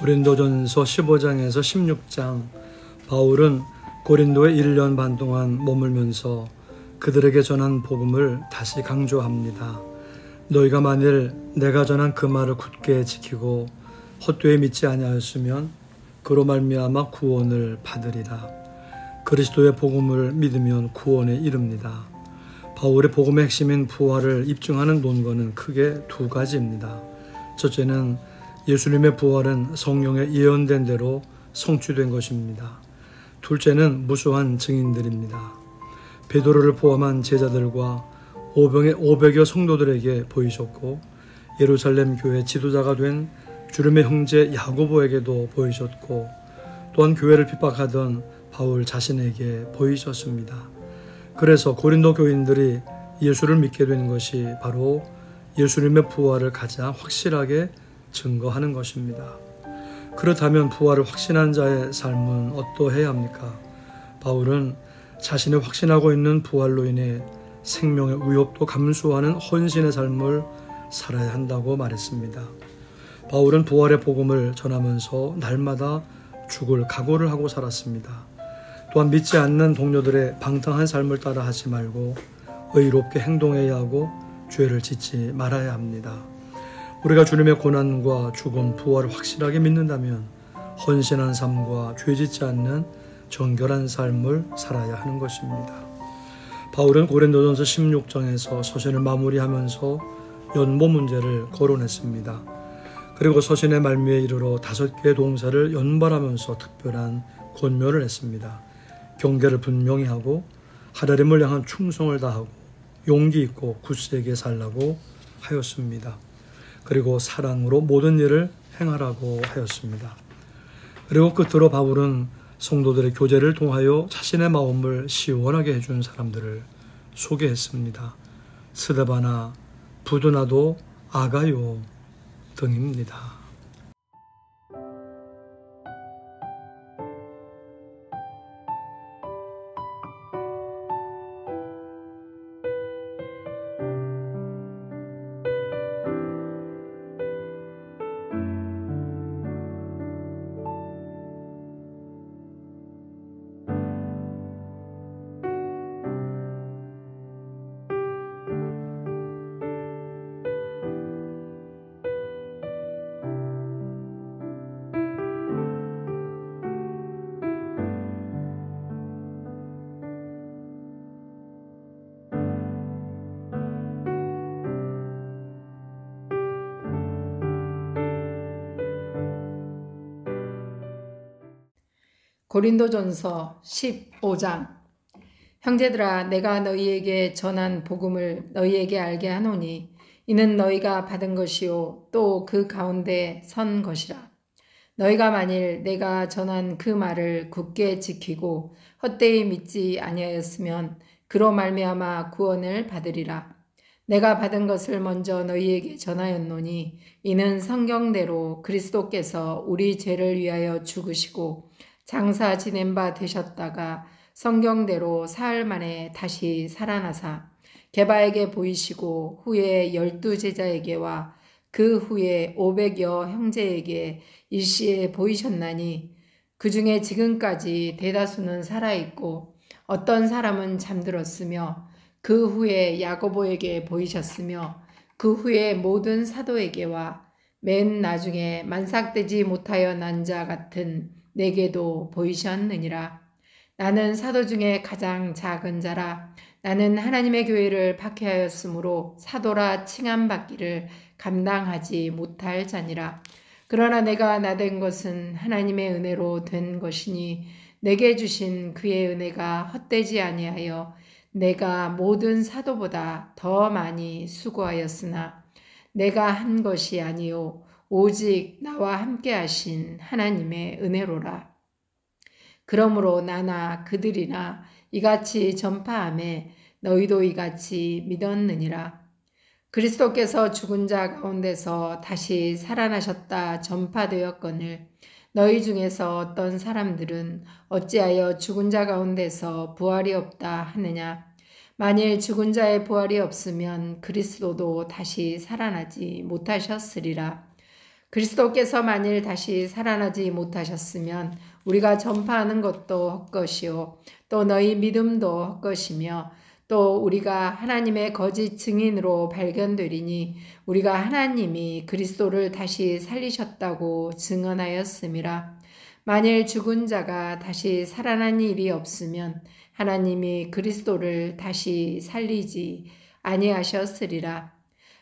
고린도전서 15장에서 16장, 바울은 고린도에 1년 반 동안 머물면서 그들에게 전한 복음을 다시 강조합니다. 너희가 만일 내가 전한 그 말을 굳게 지키고 헛되이 믿지 아니하였으면 그로 말미암아 구원을 받으리라. 그리스도의 복음을 믿으면 구원에 이릅니다. 바울의 복음의 핵심인 부활을 입증하는 논거는 크게 두 가지입니다. 첫째는 예수님의 부활은 성령에 예언된 대로 성취된 것입니다. 둘째는 무수한 증인들입니다. 베드로를 포함한 제자들과 500여 성도들에게 보이셨고, 예루살렘 교회 지도자가 된 주름의 형제 야고보에게도 보이셨고, 또한 교회를 핍박하던 바울 자신에게 보이셨습니다. 그래서 고린도 교인들이 예수를 믿게 된 것이 바로 예수님의 부활을 가장 확실하게 증거하는 것입니다. 그렇다면 부활을 확신한 자의 삶은 어떠해야 합니까? 바울은 자신이 확신하고 있는 부활로 인해 생명의 위협도 감수하는 헌신의 삶을 살아야 한다고 말했습니다. 바울은 부활의 복음을 전하면서 날마다 죽을 각오를 하고 살았습니다. 또한 믿지 않는 동료들의 방탕한 삶을 따라 하지 말고 의롭게 행동해야 하고 죄를 짓지 말아야 합니다. 우리가 주님의 고난과 죽음, 부활을 확실하게 믿는다면 헌신한 삶과 죄 짓지 않는 정결한 삶을 살아야 하는 것입니다. 바울은 고린도전서 16장에서 서신을 마무리하면서 연보 문제를 거론했습니다. 그리고 서신의 말미에 이르러 5개의 동사를 연발하면서 특별한 권면을 했습니다. 경계를 분명히 하고 하나님을 향한 충성을 다하고 용기 있고 굳세게 살라고 하였습니다. 그리고 사랑으로 모든 일을 행하라고 하였습니다. 그리고 끝으로 바울은 성도들의 교제를 통하여 자신의 마음을 시원하게 해준 사람들을 소개했습니다. 스데바나, 부드나도, 아가요, 등입니다. 고린도전서 15장. 형제들아, 내가 너희에게 전한 복음을 너희에게 알게 하노니 이는 너희가 받은 것이요 또 그 가운데 선 것이라. 너희가 만일 내가 전한 그 말을 굳게 지키고 헛되이 믿지 아니하였으면 그로 말미암아 구원을 받으리라. 내가 받은 것을 먼저 너희에게 전하였노니 이는 성경대로 그리스도께서 우리 죄를 위하여 죽으시고 장사 지낸 바 되셨다가 성경대로 사흘 만에 다시 살아나사 게바에게 보이시고 후에 12 제자에게와 그 후에 500여 형제에게 일시에 보이셨나니 그 중에 지금까지 대다수는 살아있고 어떤 사람은 잠들었으며 그 후에 야고보에게 보이셨으며 그 후에 모든 사도에게와 맨 나중에 만삭되지 못하여 난 자 같은 내게도 보이셨느니라. 나는 사도 중에 가장 작은 자라. 나는 하나님의 교회를 박해하였으므로 사도라 칭함받기를 감당하지 못할 자니라. 그러나 내가 나된 것은 하나님의 은혜로 된 것이니 내게 주신 그의 은혜가 헛되지 아니하여 내가 모든 사도보다 더 많이 수고하였으나 내가 한 것이 아니요 오직 나와 함께 하신 하나님의 은혜로라. 그러므로 나나 그들이나 이같이 전파하매 너희도 이같이 믿었느니라. 그리스도께서 죽은 자 가운데서 다시 살아나셨다 전파되었거늘 너희 중에서 어떤 사람들은 어찌하여 죽은 자 가운데서 부활이 없다 하느냐. 만일 죽은 자의 부활이 없으면 그리스도도 다시 살아나지 못하셨으리라. 그리스도께서 만일 다시 살아나지 못하셨으면 우리가 전파하는 것도 헛것이요 또 너희 믿음도 헛것이며 또 우리가 하나님의 거짓 증인으로 발견되리니 우리가 하나님이 그리스도를 다시 살리셨다고 증언하였음이라. 만일 죽은 자가 다시 살아난 일이 없으면 하나님이 그리스도를 다시 살리지 아니하셨으리라.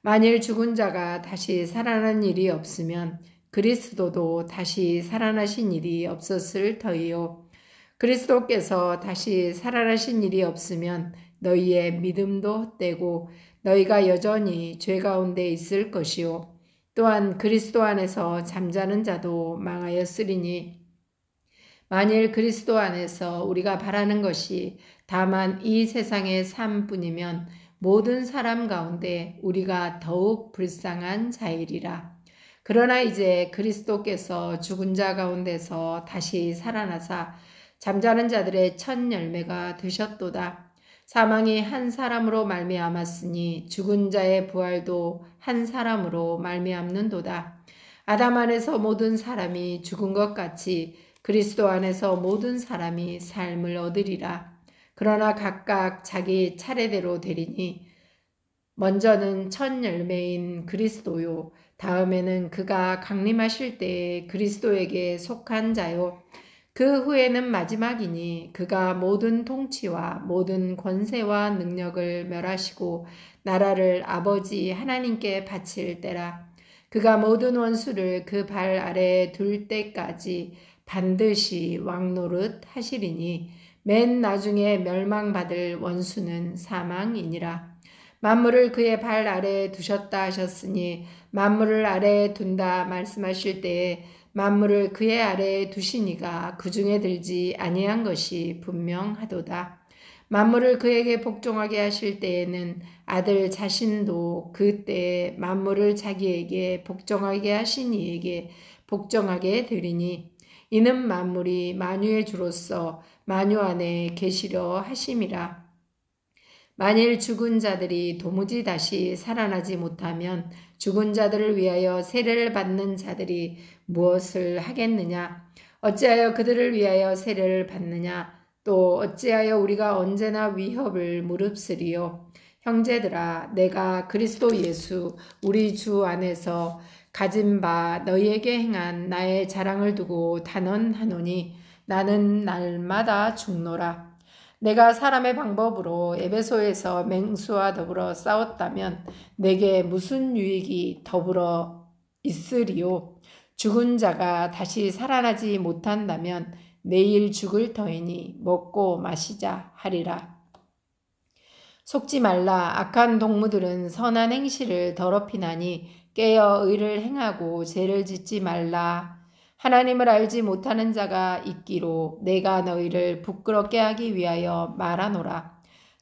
만일 죽은 자가 다시 살아난 일이 없으면 그리스도도 다시 살아나신 일이 없었을 터이요. 그리스도께서 다시 살아나신 일이 없으면 너희의 믿음도 헛되고 너희가 여전히 죄 가운데 있을 것이요. 또한 그리스도 안에서 잠자는 자도 망하였으리니 만일 그리스도 안에서 우리가 바라는 것이 다만 이 세상의 삶뿐이면 모든 사람 가운데 우리가 더욱 불쌍한 자이리라. 그러나 이제 그리스도께서 죽은 자 가운데서 다시 살아나사 잠자는 자들의 첫 열매가 되셨도다. 사망이 한 사람으로 말미암았으니 죽은 자의 부활도 한 사람으로 말미암는도다. 아담 안에서 모든 사람이 죽은 것 같이 그리스도 안에서 모든 사람이 삶을 얻으리라. 그러나 각각 자기 차례대로 되리니 먼저는 첫 열매인 그리스도요 다음에는 그가 강림하실 때에 그리스도에게 속한 자요 그 후에는 마지막이니 그가 모든 통치와 모든 권세와 능력을 멸하시고 나라를 아버지 하나님께 바칠 때라. 그가 모든 원수를 그 발 아래에 둘 때까지 반드시 왕노릇 하시리니 맨 나중에 멸망받을 원수는 사망이니라. 만물을 그의 발 아래에 두셨다 하셨으니 만물을 아래에 둔다 말씀하실 때에 만물을 그의 아래에 두시니가 그 중에 들지 아니한 것이 분명하도다. 만물을 그에게 복종하게 하실 때에는 아들 자신도 그때에 만물을 자기에게 복종하게 하신 이에게 복종하게 되리니 이는 만물이 만유의 주로서 만유 안에 계시려 하심이라. 만일 죽은 자들이 도무지 다시 살아나지 못하면 죽은 자들을 위하여 세례를 받는 자들이 무엇을 하겠느냐? 어찌하여 그들을 위하여 세례를 받느냐? 또 어찌하여 우리가 언제나 위협을 무릅쓰리요? 형제들아, 내가 그리스도 예수 우리 주 안에서 가진 바 너희에게 행한 나의 자랑을 두고 단언하노니 나는 날마다 죽노라. 내가 사람의 방법으로 에베소에서 맹수와 더불어 싸웠다면 내게 무슨 유익이 더불어 있으리요? 죽은 자가 다시 살아나지 못한다면 내일 죽을 터이니 먹고 마시자 하리라. 속지 말라. 악한 동무들은 선한 행실을 더럽히나니 깨어 의를 행하고 죄를 짓지 말라. 하나님을 알지 못하는 자가 있기로 내가 너희를 부끄럽게 하기 위하여 말하노라.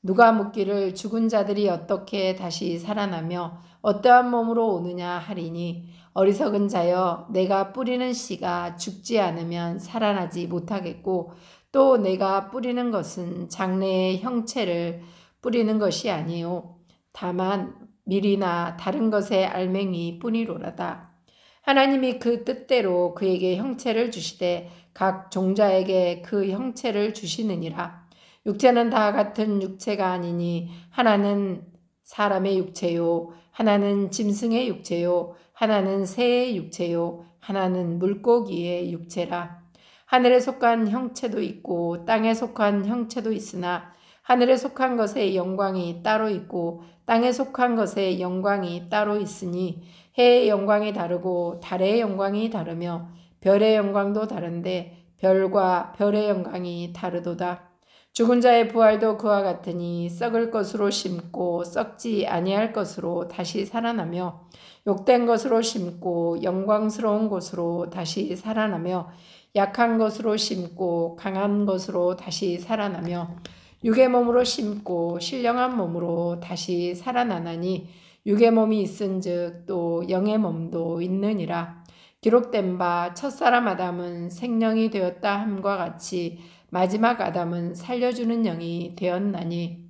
누가 묻기를 죽은 자들이 어떻게 다시 살아나며 어떠한 몸으로 오느냐 하리니 어리석은 자여, 내가 뿌리는 씨가 죽지 않으면 살아나지 못하겠고 또 내가 뿌리는 것은 장래의 형체를 뿌리는 것이 아니요 다만 밀이나 다른 것의 알맹이 뿐이로라다. 하나님이 그 뜻대로 그에게 형체를 주시되 각 종자에게 그 형체를 주시느니라. 육체는 다 같은 육체가 아니니 하나는 사람의 육체요, 하나는 짐승의 육체요, 하나는 새의 육체요, 하나는 물고기의 육체라. 하늘에 속한 형체도 있고 땅에 속한 형체도 있으나 하늘에 속한 것의 영광이 따로 있고 땅에 속한 것의 영광이 따로 있으니 해의 영광이 다르고 달의 영광이 다르며 별의 영광도 다른데 별과 별의 영광이 다르도다. 죽은 자의 부활도 그와 같으니 썩을 것으로 심고 썩지 아니할 것으로 다시 살아나며 욕된 것으로 심고 영광스러운 것으로 다시 살아나며 약한 것으로 심고 강한 것으로 다시 살아나며 육의 몸으로 심고 신령한 몸으로 다시 살아나나니 육의 몸이 있은즉 또 영의 몸도 있느니라. 기록된 바 첫사람 아담은 생령이 되었다 함과 같이 마지막 아담은 살려주는 영이 되었나니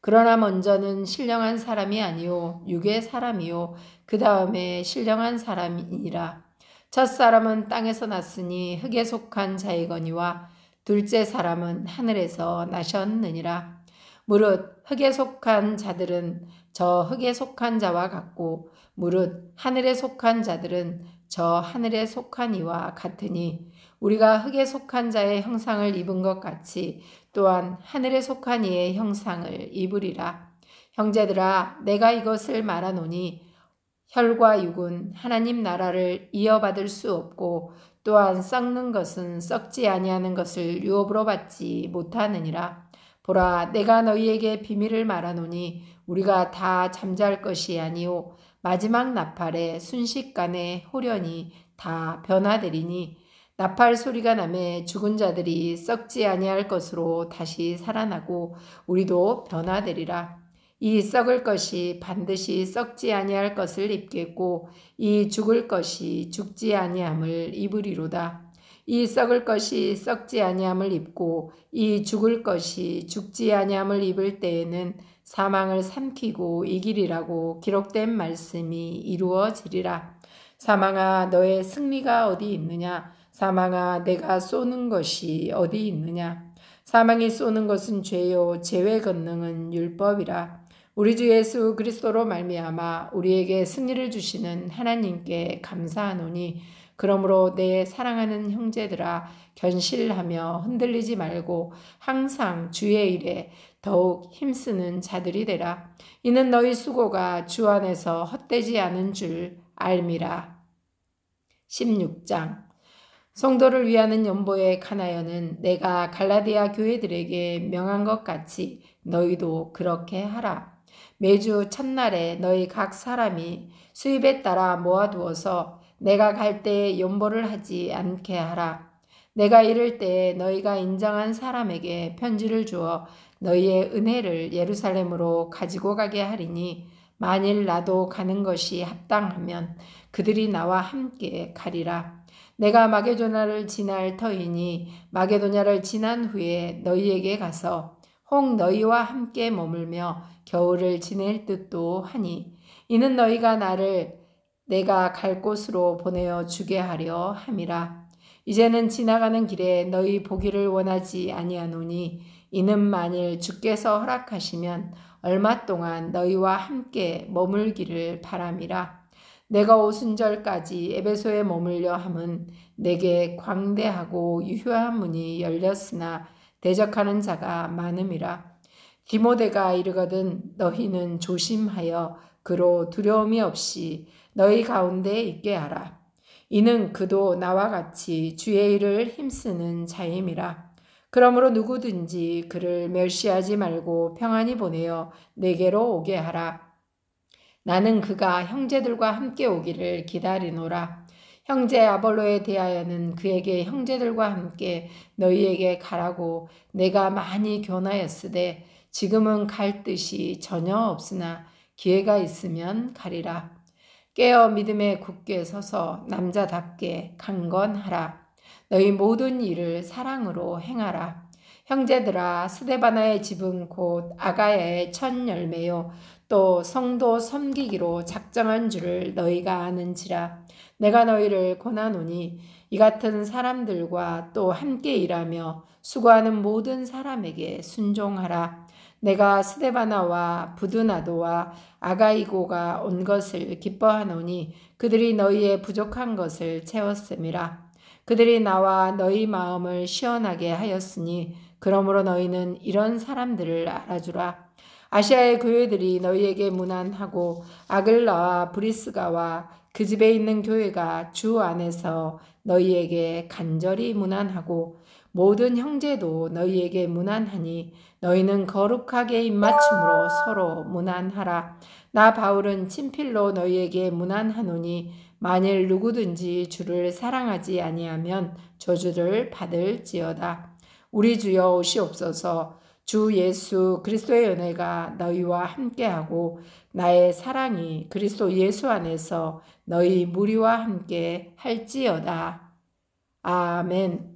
그러나 먼저는 신령한 사람이 아니요 육의 사람이요 그 다음에 신령한 사람이니라. 첫사람은 땅에서 났으니 흙에 속한 자이거니와 둘째 사람은 하늘에서 나셨느니라. 무릇 흙에 속한 자들은 저 흙에 속한 자와 같고 무릇 하늘에 속한 자들은 저 하늘에 속한 이와 같으니 우리가 흙에 속한 자의 형상을 입은 것 같이 또한 하늘에 속한 이의 형상을 입으리라. 형제들아, 내가 이것을 말하노니 혈과 육은 하나님 나라를 이어받을 수 없고 또한 썩는 것은 썩지 아니하는 것을 유업으로 받지 못하느니라. 보라, 내가 너희에게 비밀을 말하노니 우리가 다 잠잘 것이 아니오 마지막 나팔에 순식간에 호련히 다 변화되리니 나팔 소리가 나매 죽은 자들이 썩지 아니할 것으로 다시 살아나고 우리도 변화되리라. 이 썩을 것이 반드시 썩지 아니할 것을 입겠고 이 죽을 것이 죽지 아니함을 입으리로다. 이 썩을 것이 썩지 아니함을 입고 이 죽을 것이 죽지 아니함을 입을 때에는 사망을 삼키고 이기리라고 기록된 말씀이 이루어지리라. 사망아, 너의 승리가 어디 있느냐? 사망아, 내가 쏘는 것이 어디 있느냐? 사망이 쏘는 것은 죄요 죄의 권능은 율법이라. 우리 주 예수 그리스도로 말미암아 우리에게 승리를 주시는 하나님께 감사하노니 그러므로 내 사랑하는 형제들아, 견실하며 흔들리지 말고 항상 주의 일에 더욱 힘쓰는 자들이 되라. 이는 너희 수고가 주 안에서 헛되지 않은 줄 알미라. 16장. 성도를 위하는 연보의 가나여는 내가 갈라디아 교회들에게 명한 것 같이 너희도 그렇게 하라. 매주 첫날에 너희 각 사람이 수입에 따라 모아두어서 내가 갈 때에 연보를 하지 않게 하라. 내가 이를 때에 너희가 인정한 사람에게 편지를 주어 너희의 은혜를 예루살렘으로 가지고 가게 하리니 만일 나도 가는 것이 합당하면 그들이 나와 함께 가리라. 내가 마게도냐를 지날 터이니 마게도냐를 지난 후에 너희에게 가서 혹 너희와 함께 머물며 겨울을 지낼 듯도 하니 이는 너희가 나를 내가 갈 곳으로 보내어 주게 하려 함이라. 이제는 지나가는 길에 너희 보기를 원하지 아니하노니 이는 만일 주께서 허락하시면 얼마 동안 너희와 함께 머물기를 바람이라. 내가 오순절까지 에베소에 머물려 함은 내게 광대하고 유효한 문이 열렸으나 대적하는 자가 많음이라. 디모데가 이르거든 너희는 조심하여 그로 두려움이 없이 너희 가운데 있게 하라. 이는 그도 나와 같이 주의 일을 힘쓰는 자임이라. 그러므로 누구든지 그를 멸시하지 말고 평안히 보내어 내게로 오게 하라. 나는 그가 형제들과 함께 오기를 기다리노라. 형제 아볼로에 대하여는 그에게 형제들과 함께 너희에게 가라고 내가 많이 권하였으되 지금은 갈 뜻이 전혀 없으나 기회가 있으면 가리라. 깨어 믿음에 굳게 서서 남자답게 강건하라. 너희 모든 일을 사랑으로 행하라. 형제들아, 스데바나의 집은 곧 아가야의 첫 열매요 또 성도 섬기기로 작정한 줄을 너희가 아는지라. 내가 너희를 권하노니 이 같은 사람들과 또 함께 일하며 수고하는 모든 사람에게 순종하라. 내가 스데바나와 부드나도와 아가이고가 온 것을 기뻐하노니 그들이 너희의 부족한 것을 채웠음이라. 그들이 나와 너희 마음을 시원하게 하였으니 그러므로 너희는 이런 사람들을 알아주라. 아시아의 교회들이 너희에게 문안하고 아글라와 브리스가와 그 집에 있는 교회가 주 안에서 너희에게 간절히 문안하고 모든 형제도 너희에게 문안하니 너희는 거룩하게 입맞춤으로 서로 문안하라. 나 바울은 친필로 너희에게 문안하노니 만일 누구든지 주를 사랑하지 아니하면 저주를 받을지어다. 우리 주여 오시옵소서. 주 예수 그리스도의 은혜가 너희와 함께하고 나의 사랑이 그리스도 예수 안에서 너희 무리와 함께 할지어다. 아멘.